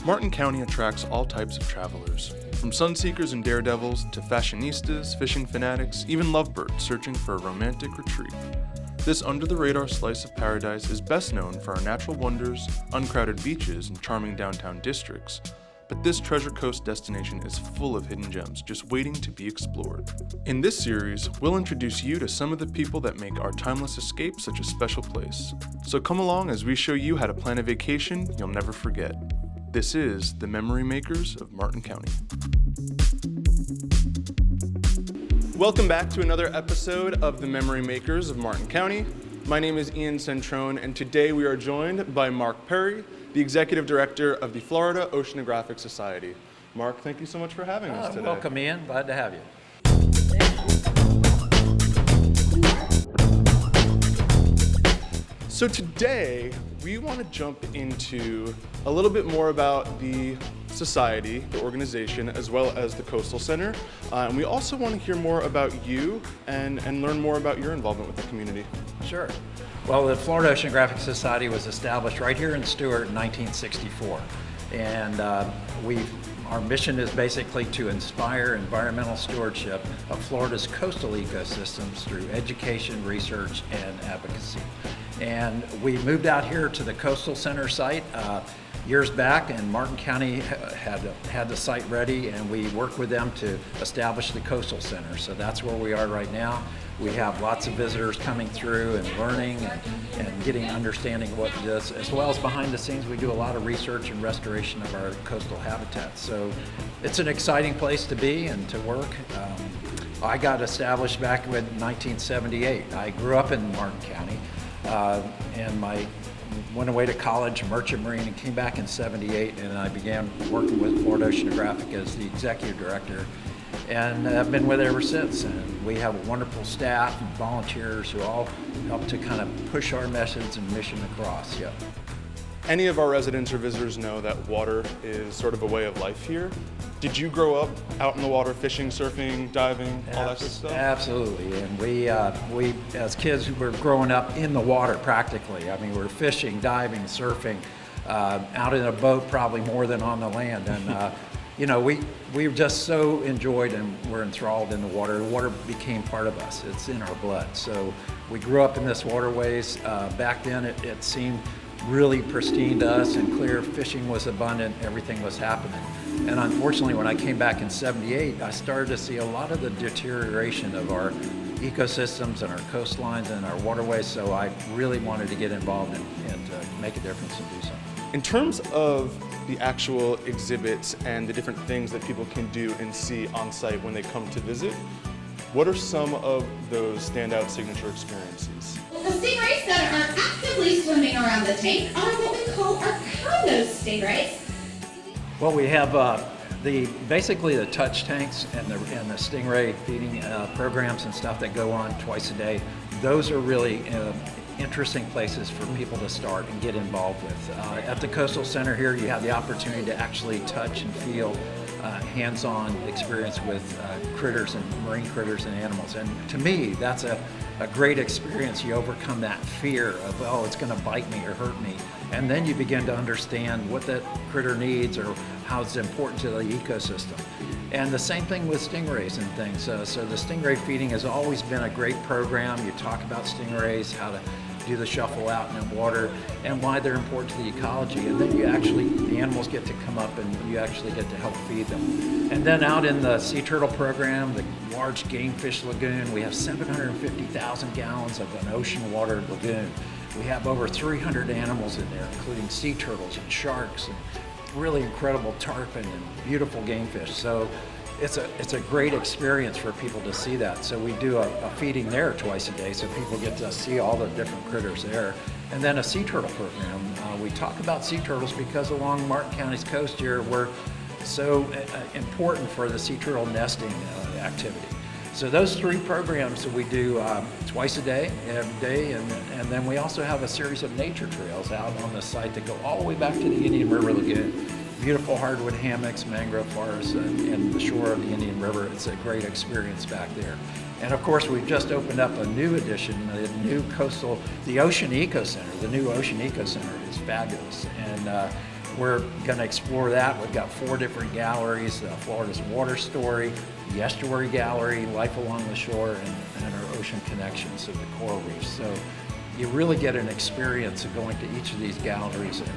Martin County attracts all types of travelers, from sunseekers and daredevils to fashionistas, fishing fanatics, even lovebirds searching for a romantic retreat. This under-the-radar slice of paradise is best known for our natural wonders, uncrowded beaches, and charming downtown districts. But this Treasure Coast destination is full of hidden gems just waiting to be explored. In this series, we'll introduce you to some of the people that make our timeless escape such a special place. So come along as we show you how to plan a vacation you'll never forget. This is the Memory Makers of Martin County. Welcome back to another episode of the Memory Makers of Martin County. My name is Ian Centrone, and today we are joined by Mark Perry, the Executive Director of the Florida Oceanographic Society. Mark, thank you so much for having us today. Welcome, Ian. Glad to have you. So today, we want to jump into a little bit more about the society, the organization, as well as the Coastal Center. And we also want to hear more about you and learn more about your involvement with the community. Sure. Well, the Florida Oceanographic Society was established right here in Stuart in 1964. And our mission is basically to inspire environmental stewardship of Florida's coastal ecosystems through education, research, and advocacy. And we moved out here to the Coastal Center site years back, and Martin County had the site ready, and we worked with them to establish the Coastal Center. So that's where we are right now. We have lots of visitors coming through and learning and getting understanding of what it is, as well as behind the scenes we do a lot of research and restoration of our coastal habitats. So it's an exciting place to be and to work. I got established back in 1978. I grew up in Martin County and went away to college, merchant marine, and came back in '78, and I began working with Florida Oceanographic as the executive director. And I've been with it ever since. And we have a wonderful staff and volunteers who all help to kind of push our message and mission across. Yep. Any of our residents or visitors know that water is sort of a way of life here. Did you grow up out in the water, fishing, surfing, diving, all that good stuff? Absolutely. And we as kids, were growing up in the water practically. I mean, we were fishing, diving, surfing, out in a boat probably more than on the land. And we just so enjoyed and were enthralled in the water. The water became part of us. It's in our blood. So we grew up in this waterways. Back then it seemed really pristine to us and clear. Fishing was abundant, everything was happening. And unfortunately, when I came back in '78, I started to see a lot of the deterioration of our ecosystems and our coastlines and our waterways. So I really wanted to get involved and make a difference and do something. In terms of the actual exhibits and the different things that people can do and see on site when they come to visit, what are some of those standout signature experiences? The stingrays that are actively swimming around the tank are what we call our Congo stingrays. Well, we have basically the touch tanks and the stingray feeding programs and stuff that go on twice a day. Those are really interesting places for people to start and get involved with. At the Coastal Center here, you have the opportunity to actually touch and feel hands-on experience with critters and marine critters and animals. And to me, that's a great experience. You overcome that fear of, oh, it's going to bite me or hurt me. And then you begin to understand what that critter needs or how it's important to the ecosystem. And the same thing with stingrays and things. So the stingray feeding has always been a great program. You talk about stingrays, how to do the shuffle out in the water, and why they're important to the ecology. And then the animals get to come up and you actually get to help feed them. And then out in the sea turtle program, the large game fish lagoon, we have 750,000 gallons of an ocean water lagoon. We have over 300 animals in there, including sea turtles and sharks and really incredible tarpon and beautiful game fish. So it's a great experience for people to see that. So we do a feeding there twice a day so people get to see all the different critters there. And then a sea turtle program. We talk about sea turtles because along Martin County's coast here, we're so important for the sea turtle nesting activity. So those three programs that we do twice a day, every day, and then we also have a series of nature trails out on the site that go all the way back to the Indian River Lagoon. Beautiful hardwood hammocks, mangrove forests, and the shore of the Indian River. It's a great experience back there. And of course, we've just opened up a new edition, the new Ocean EcoCenter. The new Ocean EcoCenter is fabulous. And we're going to explore that. We've got 4 different galleries: Florida's Water Story, the Estuary Gallery, Life Along the Shore, and our Ocean Connections, so the coral reefs. So you really get an experience of going to each of these galleries and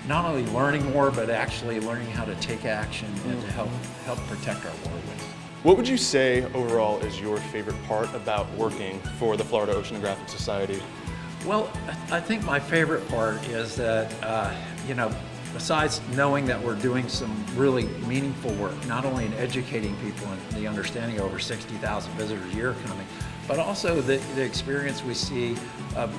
not only learning more, but actually learning how to take action and to help protect our waterways. What would you say overall is your favorite part about working for the Florida Oceanographic Society? Well, I think my favorite part is that, besides knowing that we're doing some really meaningful work, not only in educating people and the understanding of over 60,000 visitors a year coming, but also the experience we see of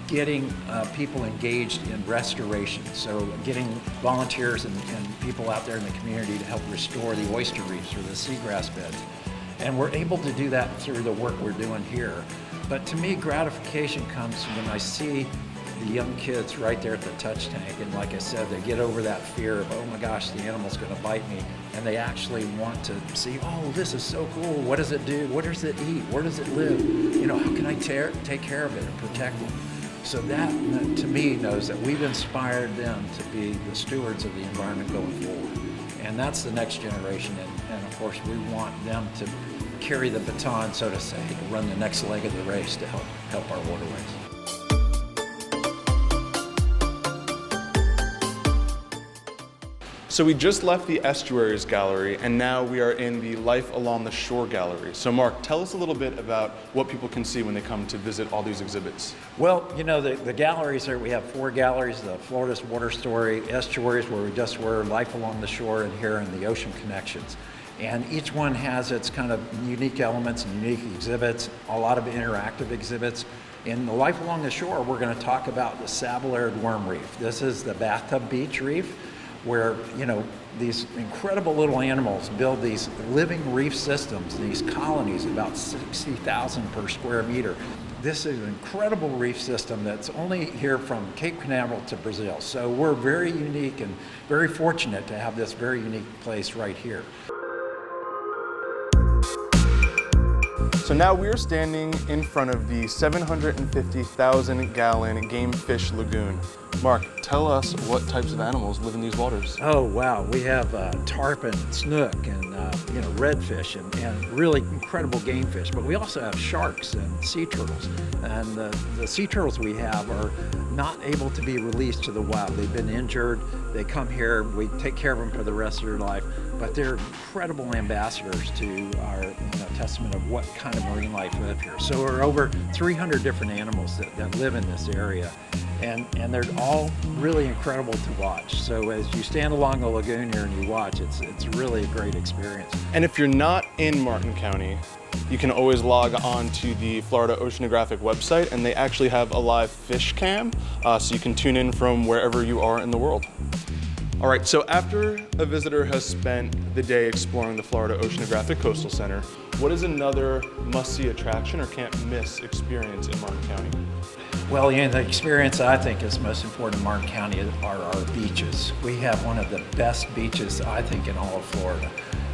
getting people engaged in restoration. So getting volunteers and people out there in the community to help restore the oyster reefs or the seagrass beds. And we're able to do that through the work we're doing here. But to me, gratification comes when I see the young kids right there at the touch tank. And like I said, they get over that fear of, oh my gosh, the animal's gonna bite me. And they actually want to see, oh, this is so cool. What does it do? What does it eat? Where does it live? How can I take care of it and protect it? So that, to me, knows that we've inspired them to be the stewards of the environment going forward. And that's the next generation. And of course, we want them to carry the baton, so to say, to run the next leg of the race to help our waterways. So we just left the Estuaries Gallery, and now we are in the Life Along the Shore Gallery. So Mark, tell us a little bit about what people can see when they come to visit all these exhibits. Well, the galleries are, we have 4 galleries: the Florida's Water Story, Estuaries, where we just were, Life Along the Shore, and here in the Ocean Connections. And each one has its kind of unique elements and unique exhibits, a lot of interactive exhibits. In the Life Along the Shore, we're going to talk about the sablearid worm reef. This is the bathtub beach reef, where these incredible little animals build these living reef systems, these colonies, about 60,000 per square meter. This is an incredible reef system that's only here from Cape Canaveral to Brazil. So we're very unique and very fortunate to have this very unique place right here. So now we're standing in front of the 750,000 gallon game fish lagoon. Mark, tell us what types of animals live in these waters. Oh wow, we have tarpon, snook, and redfish, and really incredible game fish. But we also have sharks and sea turtles. And the sea turtles we have are not able to be released to the wild. They've been injured. They come here. We take care of them for the rest of their life. But they're incredible ambassadors to our testament of what kind of marine life live here. So there are over 300 different animals that live in this area. And they're all really incredible to watch. So as you stand along the lagoon here and you watch, it's really a great experience. And if you're not in Martin County, you can always log on to the Florida Oceanographic website, and they actually have a live fish cam, so you can tune in from wherever you are in the world. All right, so after a visitor has spent the day exploring the Florida Oceanographic Coastal Center, what is another must-see attraction or can't-miss experience in Martin County? Well, the experience I think is most important in Martin County are our beaches. We have one of the best beaches, I think, in all of Florida.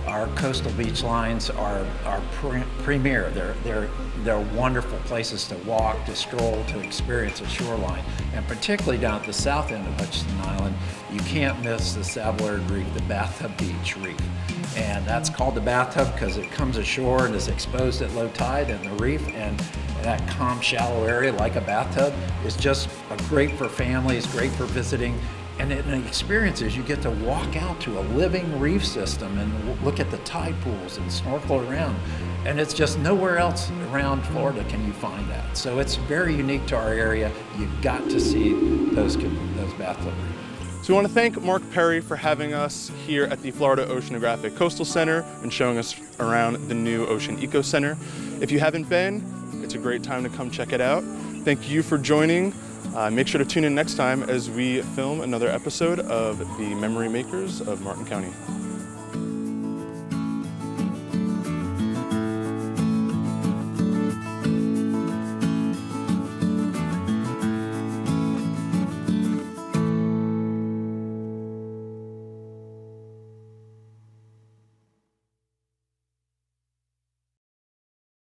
Our coastal beach lines are premier. They're wonderful places to walk, to stroll, to experience a shoreline. And particularly down at the south end of Hutchinson Island, you can't miss the sablearid reef, the bathtub beach reef. And that's called the bathtub because it comes ashore and is exposed at low tide in the reef, and that calm, shallow area like a bathtub is just great for families, great for visiting. And the experience is you get to walk out to a living reef system and look at the tide pools and snorkel around. And it's just nowhere else around Florida can you find that. So it's very unique to our area. You've got to see those bathtub reefs. So we want to thank Mark Perry for having us here at the Florida Oceanographic Coastal Center and showing us around the new Ocean EcoCenter. If you haven't been, it's a great time to come check it out. Thank you for joining. Make sure to tune in next time as we film another episode of the Memory Makers of Martin County.